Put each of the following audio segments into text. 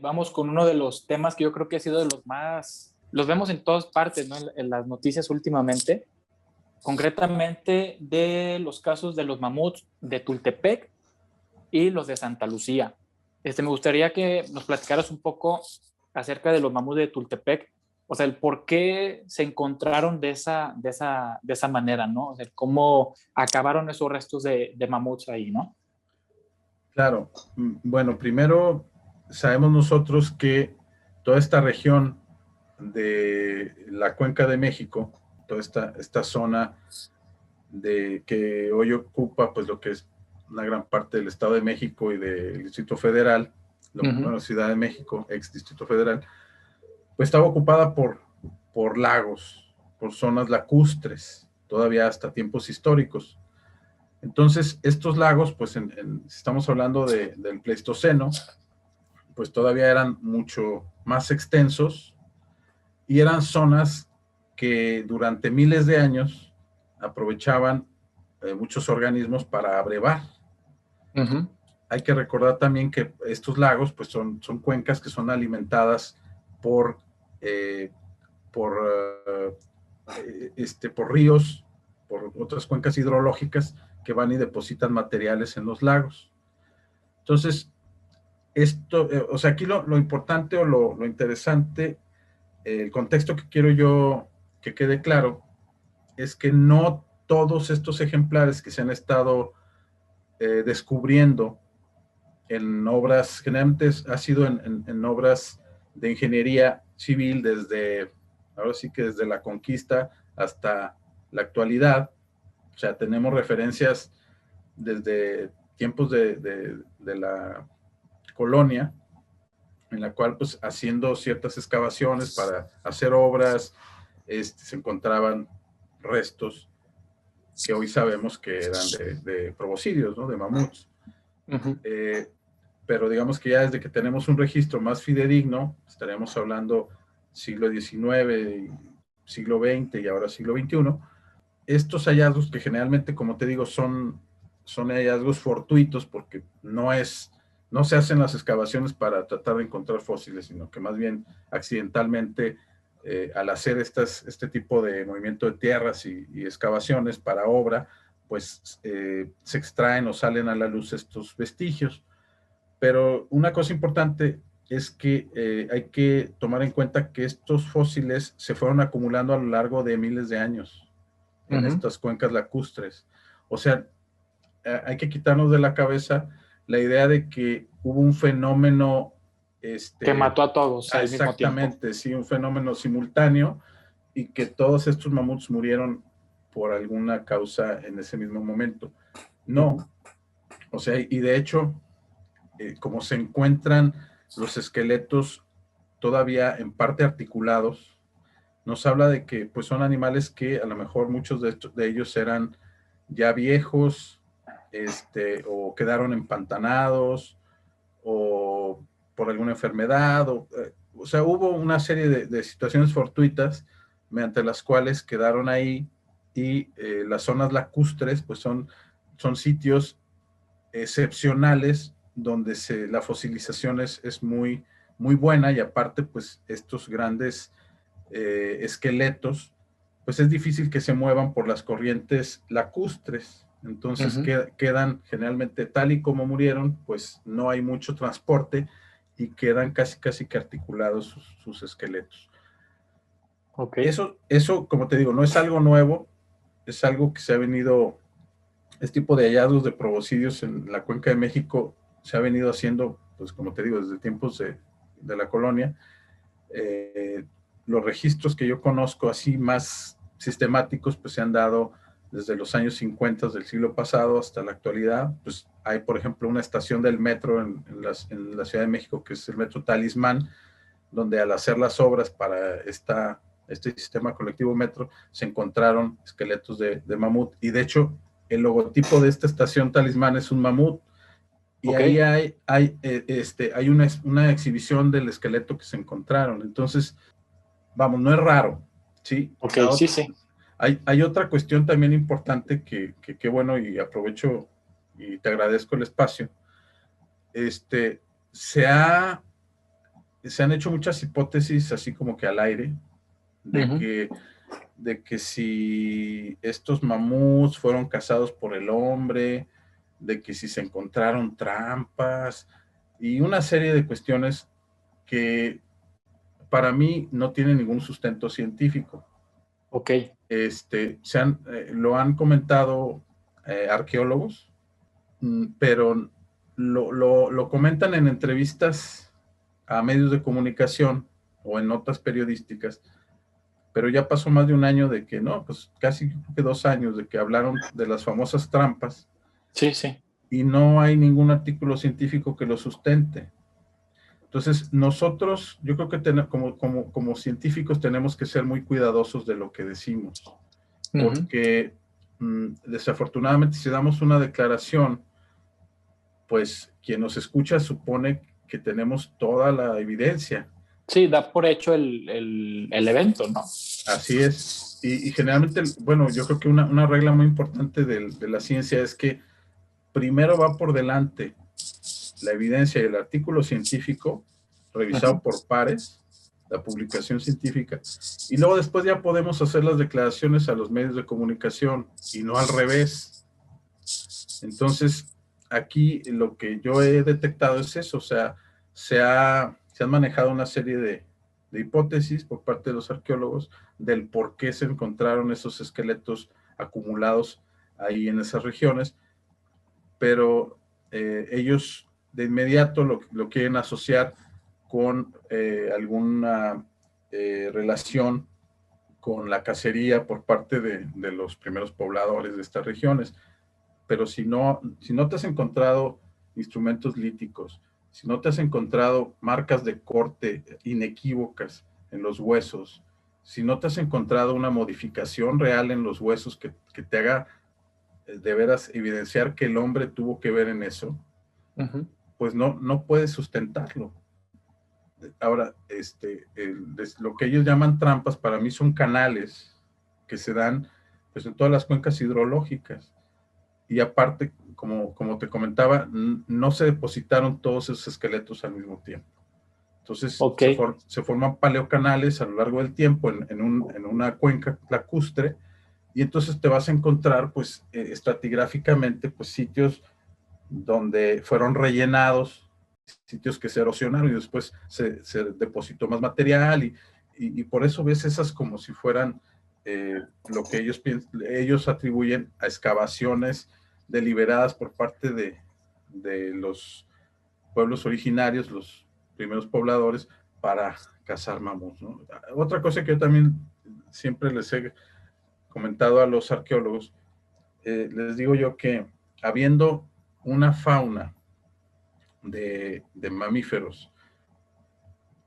Vamos con uno de los temas que yo creo que ha sido de los más, los vemos en todas partes, ¿no? En las noticias últimamente, concretamente de los casos de los mamuts de Tultepec y los de Santa Lucía. Me gustaría que nos platicaras un poco acerca de los mamuts de Tultepec, o sea, el por qué se encontraron de esa manera, ¿no? O sea, cómo acabaron esos restos de mamuts ahí, ¿no? Claro, bueno, primero sabemos nosotros que toda esta región de la Cuenca de México, toda esta zona que hoy ocupa pues lo que es una gran parte del Estado de México y del Distrito Federal, bueno, Ciudad de México, ex Distrito Federal, pues estaba ocupada por lagos, por zonas lacustres, todavía hasta tiempos históricos. Entonces, estos lagos, pues si estamos hablando del Pleistoceno, pues todavía eran mucho más extensos y eran zonas que durante miles de años aprovechaban muchos organismos para abrevar. Hay que recordar también que estos lagos pues son cuencas que son alimentadas por, eh, por, por ríos, por otras cuencas hidrológicas que van y depositan materiales en los lagos. Entonces, esto, o sea, aquí lo importante o lo interesante, el contexto que quiero yo que quede claro, es que no todos estos ejemplares que se han estado descubriendo en obras, generalmente ha sido en obras de ingeniería civil ahora sí que desde la conquista hasta la actualidad. O sea, tenemos referencias desde tiempos de la colonia, en la cual pues haciendo ciertas excavaciones para hacer obras, se encontraban restos que hoy sabemos que eran de proboscidios, ¿no? De mamuts. Pero digamos que ya desde que tenemos un registro más fidedigno, estaríamos hablando siglo XIX, siglo XX y ahora siglo XXI, estos hallazgos que generalmente, como te digo, son hallazgos fortuitos porque no se hacen las excavaciones para tratar de encontrar fósiles, sino que más bien accidentalmente, al hacer este tipo de movimiento de tierras y excavaciones para obra, pues se extraen o salen a la luz estos vestigios. Pero una cosa importante es que hay que tomar en cuenta que estos fósiles se fueron acumulando a lo largo de miles de años en estas cuencas lacustres. O sea, hay que quitarnos de la cabeza la idea de que hubo un fenómeno que mató a todos al mismo tiempo. Exactamente, sí, un fenómeno simultáneo y que todos estos mamuts murieron por alguna causa en ese mismo momento. No, o sea, y de hecho, como se encuentran los esqueletos todavía en parte articulados, nos habla de que pues son animales que a lo mejor muchos de ellos eran ya viejos, o quedaron empantanados, o por alguna enfermedad, o sea, hubo una serie de situaciones fortuitas mediante las cuales quedaron ahí y las zonas lacustres pues son sitios excepcionales donde la fosilización es muy, muy buena y aparte pues estos grandes esqueletos pues es difícil que se muevan por las corrientes lacustres. Entonces quedan generalmente tal y como murieron, pues no hay mucho transporte y quedan casi que articulados sus esqueletos. Eso, como te digo, no es algo nuevo, es algo que se ha venido, este tipo de hallazgos de proboscidios en la Cuenca de México se ha venido haciendo, pues como te digo, desde tiempos de la colonia. Los registros que yo conozco así más sistemáticos pues se han dado desde los años 50 del siglo pasado hasta la actualidad. Pues hay, por ejemplo, una estación del metro en la Ciudad de México que es el Metro Talismán, donde al hacer las obras para este sistema colectivo metro se encontraron esqueletos de mamut y de hecho el logotipo de esta estación Talismán es un mamut. Y ahí hay una exhibición del esqueleto que se encontraron. Entonces, vamos, no es raro, ¿sí? Sí. Hay otra cuestión también importante que bueno, y aprovecho y te agradezco el espacio. Se ha se han hecho muchas hipótesis así como que al aire, de que si estos mamuts fueron cazados por el hombre, de que si se encontraron trampas y una serie de cuestiones que para mí no tienen ningún sustento científico. Ok. Lo han comentado arqueólogos, pero lo comentan en entrevistas a medios de comunicación o en notas periodísticas, pero ya pasó más de un año de que, no, pues casi 2 años de que hablaron de las famosas trampas. Sí, sí. Y no hay ningún artículo científico que lo sustente. Entonces, nosotros, yo creo que como científicos tenemos que ser muy cuidadosos de lo que decimos, porque desafortunadamente si damos una declaración, pues quien nos escucha supone que tenemos toda la evidencia. Sí, da por hecho el evento, ¿no? Así es. Y generalmente, bueno, yo creo que una regla muy importante de la ciencia es que primero va por delante la evidencia y el artículo científico revisado por pares, la publicación científica, y luego después ya podemos hacer las declaraciones a los medios de comunicación y no al revés. Entonces, aquí lo que yo he detectado es eso, o sea, se han manejado una serie de hipótesis por parte de los arqueólogos del por qué se encontraron esos esqueletos acumulados ahí en esas regiones, pero ellos de inmediato lo quieren asociar con alguna relación con la cacería por parte de los primeros pobladores de estas regiones. Pero si no te has encontrado instrumentos líticos, si no te has encontrado marcas de corte inequívocas en los huesos, si no te has encontrado una modificación real en los huesos que te haga de veras evidenciar que el hombre tuvo que ver en eso, pues no puedes sustentarlo. Ahora, lo que ellos llaman trampas para mí son canales que se dan pues en todas las cuencas hidrológicas. Y aparte, como te comentaba, no se depositaron todos esos esqueletos al mismo tiempo. Entonces, se forman paleocanales a lo largo del tiempo en una cuenca lacustre, y entonces te vas a encontrar, pues, estratigráficamente, pues, sitios donde fueron rellenados, sitios que se erosionaron y después se depositó más material, y por eso ves esas como si fueran lo que ellos atribuyen a excavaciones deliberadas por parte de los pueblos originarios, los primeros pobladores, para cazar mamuts, ¿no? Otra cosa que yo también siempre les he comentado a los arqueólogos, les digo yo que habiendo una fauna de mamíferos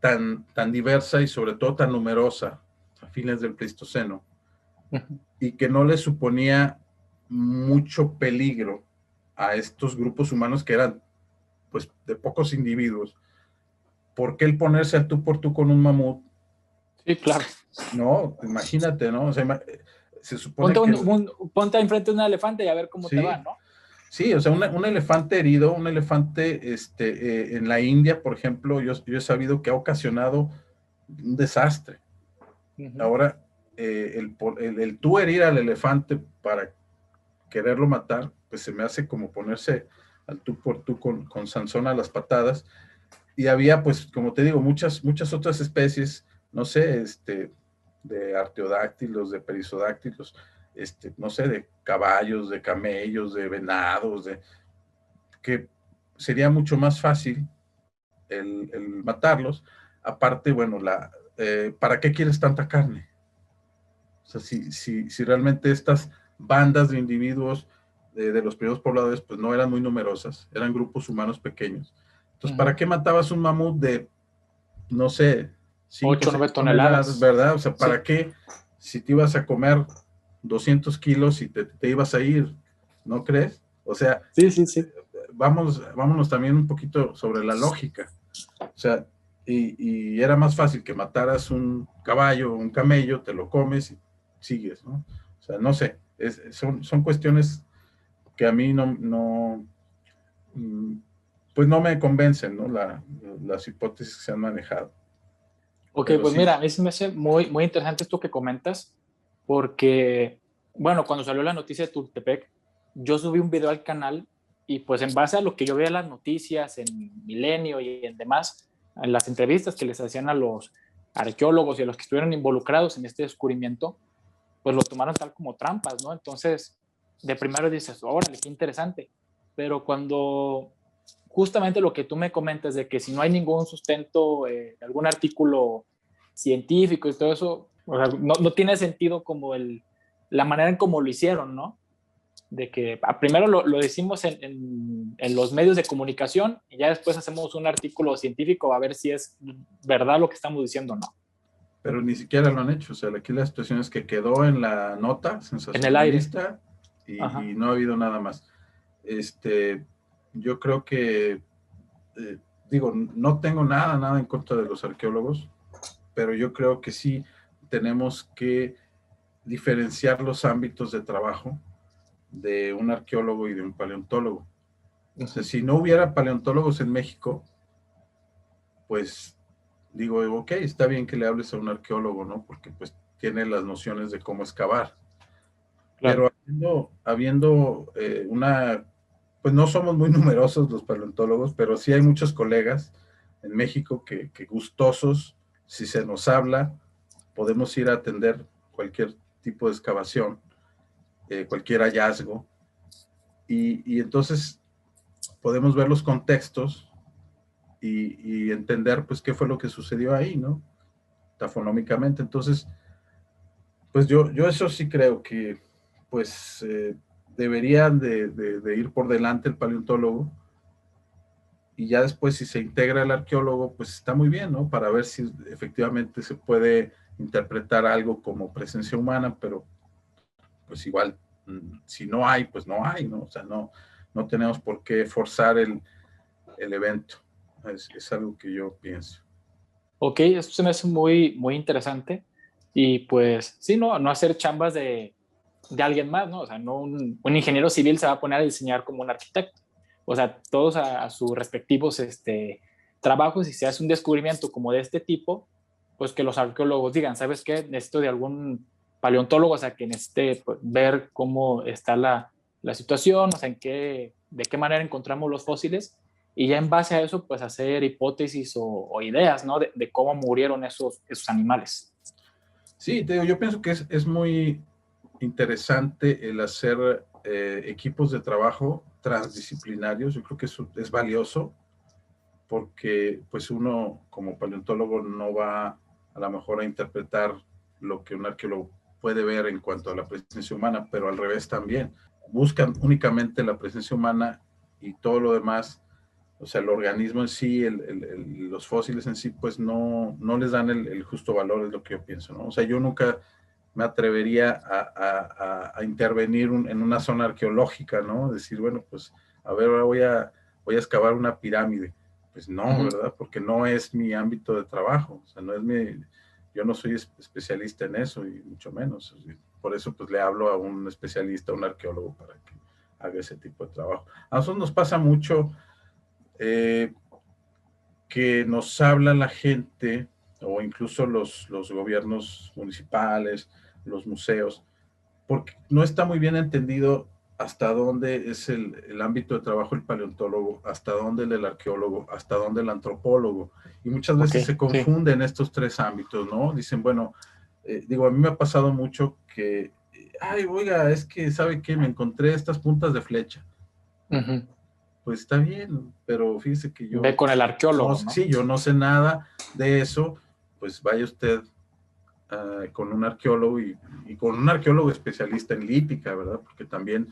tan diversa y sobre todo tan numerosa a fines del Pleistoceno, y que no les suponía mucho peligro a estos grupos humanos que eran pues de pocos individuos, ¿por qué el ponerse al tú por tú con un mamut? Sí, claro. No, imagínate, ¿no? O sea, se supone ponte enfrente de un elefante y a ver cómo te va, ¿no? Sí, o sea, un elefante herido, un elefante en la India, por ejemplo, yo he sabido que ha ocasionado un desastre. Ahora, el tú herir al elefante para quererlo matar, pues se me hace como ponerse al tú por tú con Sansón a las patadas. Y había, pues, como te digo, muchas otras especies, no sé, de arteodáctilos, de perisodáctilos, no sé, de caballos, de camellos, de venados, que sería mucho más fácil el matarlos. Aparte, bueno, ¿para qué quieres tanta carne? O sea, si realmente estas bandas de individuos de los primeros pobladores, pues no eran muy numerosas, eran grupos humanos pequeños. Entonces, ¿para qué matabas un mamut de, no sé, 8 o 9 toneladas, ¿verdad? O sea, ¿para qué? Si te ibas a comer 200 kilos y te ibas a ir, ¿no crees? O sea, sí. vámonos también un poquito sobre la lógica. O sea, y era más fácil que mataras un caballo o un camello, te lo comes y sigues, ¿no? O sea, no sé, son cuestiones que a mí no pues no me convencen, ¿no? Las hipótesis que se han manejado. Ok, Pero pues sí, mira, a mí se me hace muy, muy interesante esto que comentas, porque, bueno, cuando salió la noticia de Tultepec, yo subí un video al canal y pues en base a lo que yo veía en las noticias, en Milenio y en demás, en las entrevistas que les hacían a los arqueólogos y a los que estuvieron involucrados en este descubrimiento, pues lo tomaron tal como trampas, ¿no? Entonces, de primero dices, órale, qué interesante. Pero cuando justamente lo que tú me comentas de que si no hay ningún sustento, algún artículo científico y todo eso, o sea, no tiene sentido como la manera en cómo lo hicieron, ¿no? De que primero lo decimos en los medios de comunicación y ya después hacemos un artículo científico a ver si es verdad lo que estamos diciendo o no. pero ni siquiera lo han hecho. O sea, aquí la situación es que quedó en la nota En el aire. sensacionalista Ajá. y no ha habido nada más. Yo creo que, digo, no tengo nada en contra de los arqueólogos, pero yo creo que sí tenemos que diferenciar los ámbitos de trabajo de un arqueólogo y de un paleontólogo. O sea, si no hubiera paleontólogos en México, pues digo, ok, está bien que le hables a un arqueólogo, ¿no? Porque pues tiene las nociones de cómo excavar. Claro. Pero habiendo pues no somos muy numerosos los paleontólogos, pero sí hay muchos colegas en México que gustosos, si se nos habla, podemos ir a atender cualquier tipo de excavación, cualquier hallazgo, y entonces podemos ver los contextos y entender pues qué fue lo que sucedió ahí, ¿no? Tafonómicamente. Entonces, pues yo eso sí creo que pues deberían de ir por delante el paleontólogo y ya después si se integra el arqueólogo, pues está muy bien, ¿no? Para ver si efectivamente se puede interpretar algo como presencia humana, pero pues igual, si no hay, pues no hay, ¿no? O sea, no tenemos por qué forzar el evento. Es algo que yo pienso. Ok, esto se me hace muy, muy interesante. Y pues, sí, no hacer chambas de alguien más, ¿no? O sea, no un ingeniero civil se va a poner a diseñar como un arquitecto. O sea, todos a sus respectivos trabajos, y si se hace un descubrimiento como de este tipo, pues que los arqueólogos digan, ¿sabes qué? Necesito de algún paleontólogo, o sea, que necesite pues, ver cómo está la situación, o sea, de qué manera encontramos los fósiles, y ya en base a eso, pues hacer hipótesis o ideas, ¿no? De cómo murieron esos animales. Sí, te digo, yo pienso que es muy interesante el hacer equipos de trabajo transdisciplinarios. Yo creo que eso es valioso porque pues uno como paleontólogo no va a lo mejor a interpretar lo que un arqueólogo puede ver en cuanto a la presencia humana, pero al revés también. Buscan únicamente la presencia humana y todo lo demás, o sea, el organismo en sí, los fósiles en sí, pues no les dan el justo valor, es lo que yo pienso, ¿no? O sea, yo nunca me atrevería a intervenir en una zona arqueológica, ¿no? Decir, bueno, pues, a ver, ahora voy a excavar una pirámide. Pues no, ¿verdad? Porque no es mi ámbito de trabajo, o sea, yo no soy especialista en eso, y mucho menos. Por eso, pues, le hablo a un especialista, a un arqueólogo, para que haga ese tipo de trabajo. A nosotros nos pasa mucho que nos habla la gente, o incluso los gobiernos municipales, los museos, porque no está muy bien entendido hasta dónde es el ámbito de trabajo del paleontólogo, hasta dónde el del arqueólogo, hasta dónde el antropólogo. Y muchas Ok, veces se sí. confunden estos tres ámbitos, ¿no? Dicen, bueno, digo, a mí me ha pasado mucho que, ay, oiga, es que, ¿sabe qué? Me encontré estas puntas de flecha. Ujú. Pues está bien, pero fíjese que Ve yo, con el no, arqueólogo, ¿no? sí, yo no sé nada de eso, pues vaya usted con un arqueólogo y con un arqueólogo especialista en lítica, ¿verdad? Porque también,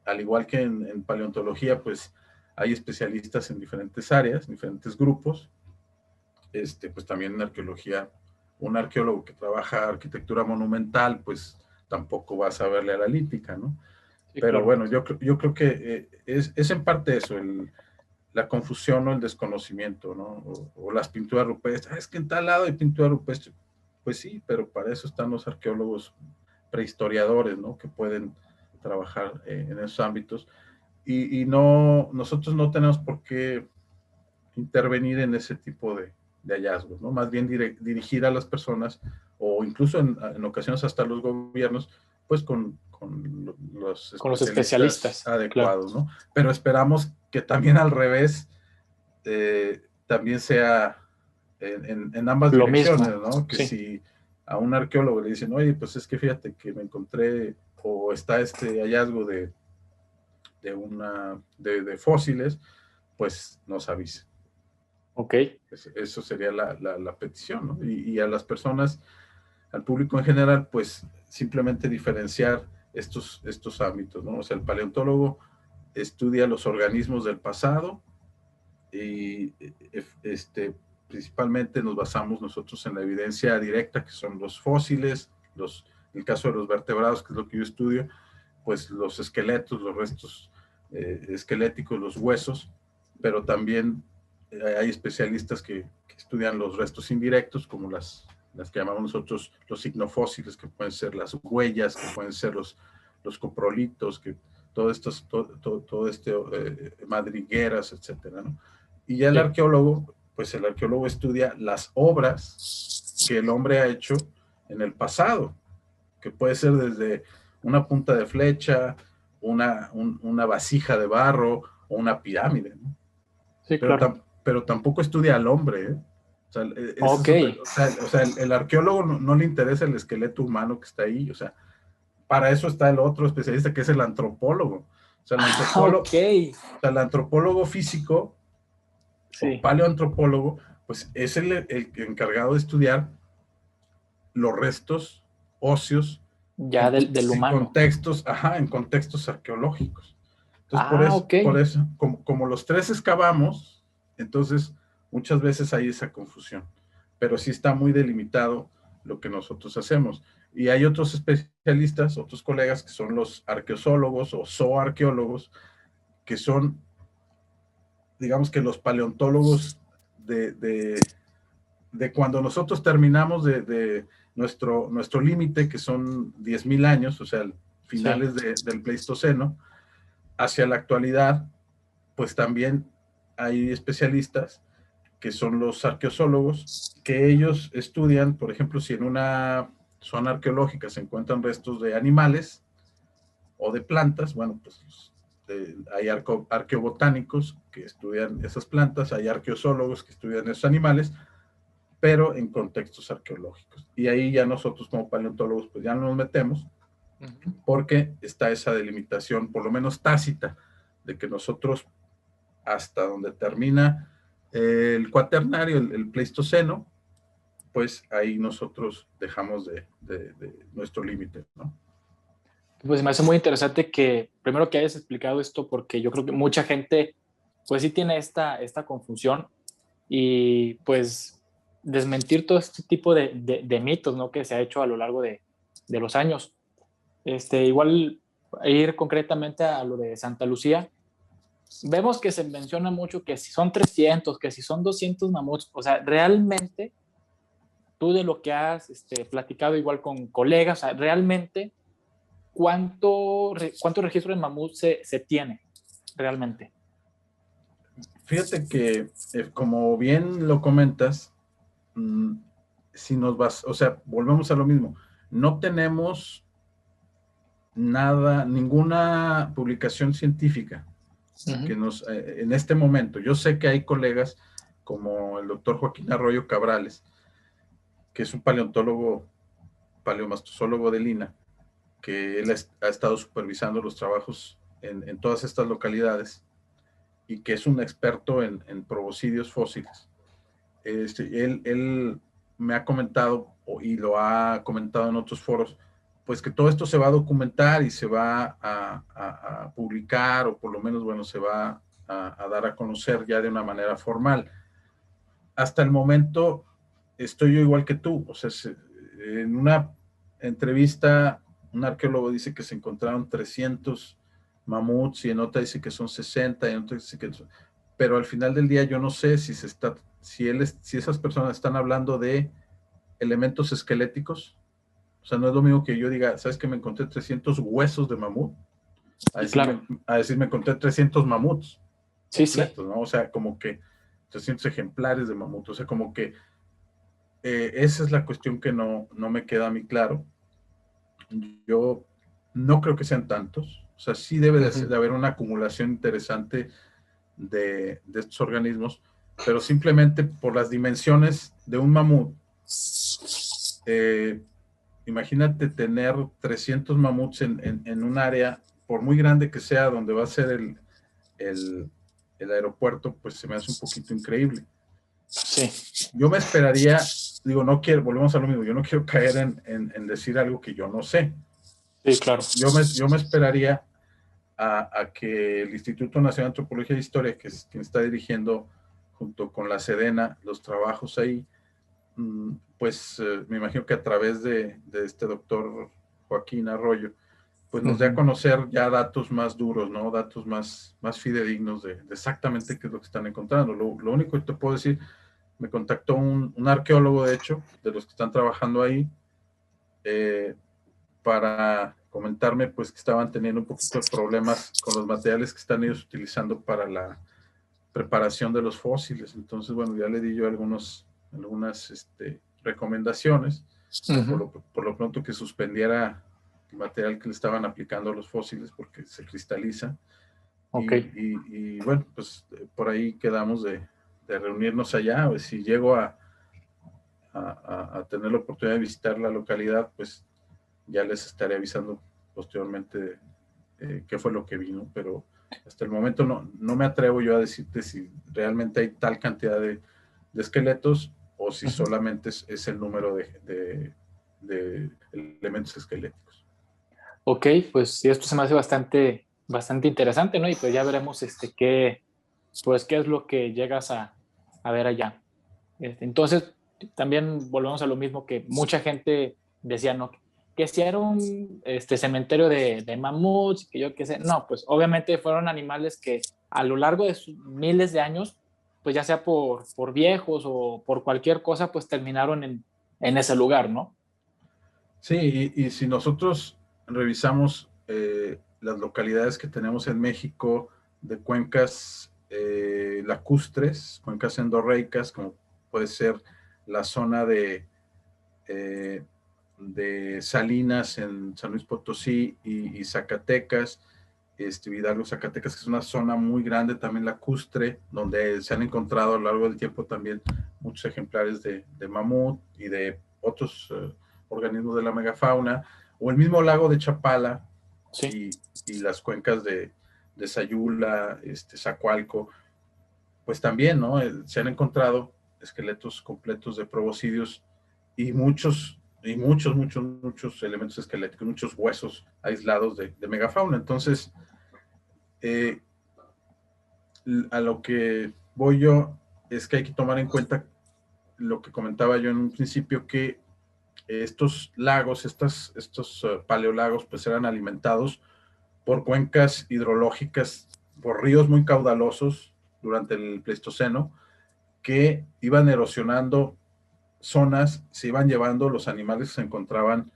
al igual que en paleontología, pues hay especialistas en diferentes áreas, en diferentes grupos. Pues también en arqueología, un arqueólogo que trabaja arquitectura monumental, pues tampoco va a saberle a la lítica, ¿no? Sí, Pero claro. bueno, yo creo que es en parte eso, la confusión o el desconocimiento, ¿no? O las pinturas rupestres. Es que en tal lado hay pintura rupestre. Pues sí, pero para eso están los arqueólogos prehistoriadores, ¿no? Que pueden trabajar en esos ámbitos. Y no, nosotros no tenemos por qué intervenir en ese tipo de hallazgos, ¿no? Más bien dirigir a las personas, o incluso en ocasiones hasta los gobiernos, pues con los Con los especialistas especialistas, claro. adecuados, ¿no? Pero esperamos que también al revés, también sea en ambas Lo direcciones, mismo, ¿no? Que sí. si a un arqueólogo le dicen, oye, pues es que fíjate que me encontré, o está este hallazgo de fósiles, pues nos avise. Ok. Eso sería la petición, ¿no? Y a las personas, al público en general, pues simplemente diferenciar estos ámbitos, ¿no? O sea, el paleontólogo estudia los organismos del pasado y principalmente nos basamos nosotros en la evidencia directa, que son los fósiles, en el caso de los vertebrados, que es lo que yo estudio, pues los esqueletos, los restos esqueléticos, los huesos, pero también hay especialistas que estudian los restos indirectos, como las que llamamos nosotros los signofósiles, que pueden ser las huellas, que pueden ser los coprolitos, que todo madrigueras, etcétera, ¿no? Y ya el arqueólogo, pues el arqueólogo estudia las obras que el hombre ha hecho en el pasado, que puede ser desde una punta de flecha, una vasija de barro o una pirámide, ¿no? Sí, claro. Pero tampoco estudia al hombre, ¿eh? O sea, Ok. el arqueólogo no le interesa el esqueleto humano que está ahí, o sea, para eso está el otro especialista que es el antropólogo. O sea, Ok. el antropólogo físico o Sí. paleoantropólogo, pues es el encargado de estudiar los restos óseos Ya del humano. en contextos arqueológicos. Entonces, Ok. por eso como los tres excavamos, entonces muchas veces hay esa confusión, pero sí está muy delimitado lo que nosotros hacemos. Y hay otros especialistas, otros colegas que son los arqueozoólogos o zooarqueólogos, que son, digamos que los paleontólogos de cuando nosotros terminamos de nuestro límite, que son 10.000 años, o sea, Sí. finales del Pleistoceno, hacia la actualidad, pues también hay especialistas que son los arqueozoólogos, que ellos estudian, por ejemplo, si en una zona arqueológica se encuentran restos de animales o de plantas, bueno, pues hay arqueobotánicos que estudian esas plantas, hay arqueozoólogos que estudian esos animales, pero en contextos arqueológicos. Y ahí ya nosotros como paleontólogos pues ya no nos metemos, porque está esa delimitación, por lo menos tácita, de que nosotros hasta donde termina el cuaternario, el Pleistoceno, pues ahí nosotros dejamos de nuestro límite, ¿no? Pues me hace muy interesante que primero que hayas explicado esto, porque yo creo que mucha gente pues sí tiene esta confusión y pues desmentir todo este tipo de mitos, ¿no? Que se ha hecho a lo largo de los años. Igual ir concretamente a lo de Santa Lucía, vemos que se menciona mucho que si son 300, que si son 200 mamuts, o sea, realmente tú de lo que has platicado igual con colegas, o sea, realmente cuánto registro de mamut se tiene realmente. Fíjate que, como bien lo comentas, si nos vas, o sea, volvemos a lo mismo, no tenemos ninguna publicación científica que nos, en este momento, yo sé que hay colegas como el doctor Joaquín Arroyo Cabrales, que es un paleomastozólogo de Lina, que él ha estado supervisando los trabajos en todas estas localidades y que es un experto en proboscidios fósiles. Él me ha comentado, y lo ha comentado en otros foros, pues que todo esto se va a documentar y se va a publicar, o por lo menos, bueno, se va a dar a conocer ya de una manera formal. Hasta el momento estoy yo igual que tú, o sea, en una entrevista un arqueólogo dice que se encontraron 300 mamuts y en otra dice que son 60 y en otra dice que son, pero al final del día yo no sé si si esas personas están hablando de elementos esqueléticos. O sea, no es lo mismo que yo diga, ¿sabes que me encontré 300 huesos de mamut? Claro. A decir, me encontré 300 mamuts Sí, sí. completos, ¿no? O sea, como que 300 ejemplares de mamut. O sea, como que esa es la cuestión que no me queda a mí claro. Yo no creo que sean tantos. O sea, sí debe de haber una acumulación interesante de estos organismos, pero simplemente por las dimensiones de un mamut, imagínate tener 300 mamuts en un área, por muy grande que sea, donde va a ser el aeropuerto, pues se me hace un poquito increíble. Sí. Yo me esperaría, digo, no quiero, volvemos a lo mismo, yo no quiero caer en decir algo que yo no sé. Sí, claro. Yo me esperaría a que el Instituto Nacional de Antropología e Historia, que es quien está dirigiendo junto con la Sedena los trabajos ahí, pues me imagino que a través de este doctor Joaquín Arroyo, pues nos dé a conocer ya datos más duros, ¿no? Datos más fidedignos de exactamente qué es lo que están encontrando. Lo único que te puedo decir, me contactó un arqueólogo, de hecho, de los que están trabajando ahí, para comentarme pues que estaban teniendo un poquito de problemas con los materiales que están ellos utilizando para la preparación de los fósiles. Entonces, bueno, ya le di yo algunas recomendaciones, por lo pronto que suspendiera el material que le estaban aplicando a los fósiles porque se cristaliza. Okay. Y bueno, pues por ahí quedamos de reunirnos allá. Pues, si llego a tener la oportunidad de visitar la localidad, pues ya les estaré avisando posteriormente qué fue lo que vino, pero hasta el momento no me atrevo yo a decirte si realmente hay tal cantidad de esqueletos o si solamente es el número de elementos esqueléticos. Ok, pues sí, esto se me hace bastante interesante, ¿no? Y pues ya veremos qué es lo que llegas a ver allá. Entonces, también volvemos a lo mismo que mucha gente decía, ¿no? Que si era un cementerio de mamuts, que yo qué sé. No, pues obviamente fueron animales que a lo largo de miles de años, pues ya sea por viejos o por cualquier cosa, pues terminaron en ese lugar, ¿no? Sí, y si nosotros revisamos las localidades que tenemos en México de cuencas lacustres, cuencas endorreicas, como puede ser la zona de Salinas en San Luis Potosí y Zacatecas, Hidalgo, Zacatecas, que es una zona muy grande también lacustre, donde se han encontrado a lo largo del tiempo también muchos ejemplares de mamut y de otros organismos de la megafauna, o el mismo lago de Chapala, sí, y las cuencas de Sayula, Zacualco, pues también, ¿no? Se han encontrado esqueletos completos de proboscidios y muchos elementos esqueléticos, muchos huesos aislados de megafauna. Entonces, a lo que voy yo es que hay que tomar en cuenta lo que comentaba yo en un principio, que estos lagos, estos paleolagos, pues eran alimentados por cuencas hidrológicas, por ríos muy caudalosos durante el Pleistoceno, que iban erosionando zonas, se iban llevando los animales que se encontraban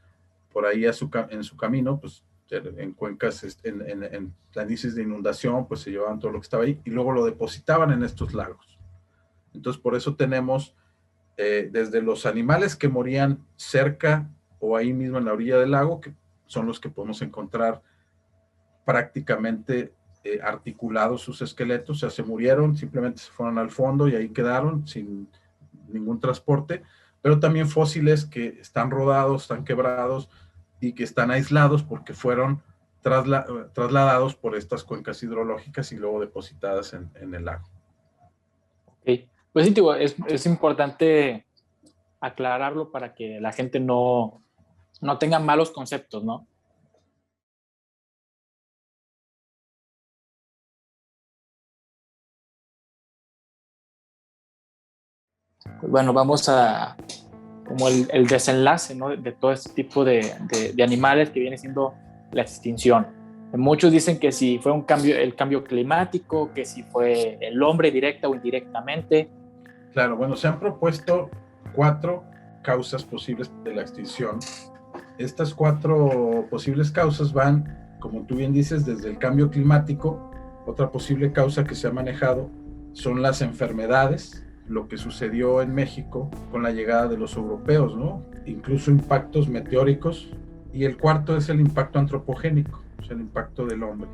por ahí en su camino, pues en cuencas, en planicies de inundación, pues se llevaban todo lo que estaba ahí y luego lo depositaban en estos lagos. Entonces, por eso tenemos desde los animales que morían cerca o ahí mismo en la orilla del lago, que son los que podemos encontrar prácticamente articulados sus esqueletos, o sea, se murieron, simplemente se fueron al fondo y ahí quedaron sin ningún transporte, pero también fósiles que están rodados, están quebrados y que están aislados porque fueron trasladados por estas cuencas hidrológicas y luego depositadas en el lago. Okay. Pues sí, es importante aclararlo para que la gente no tenga malos conceptos, ¿no? Pues bueno, vamos a como el desenlace, ¿no? De todo este tipo de animales que viene siendo la extinción. Muchos dicen que si fue el cambio climático, que si fue el hombre directa o indirectamente. Claro, bueno, se han propuesto 4 causas posibles de la extinción. Estas 4 posibles causas van, como tú bien dices, desde el cambio climático. Otra posible causa que se ha manejado son las enfermedades, lo que sucedió en México con la llegada de los europeos, ¿no? Incluso impactos meteóricos. Y el cuarto es el impacto antropogénico, o sea, el impacto del hombre.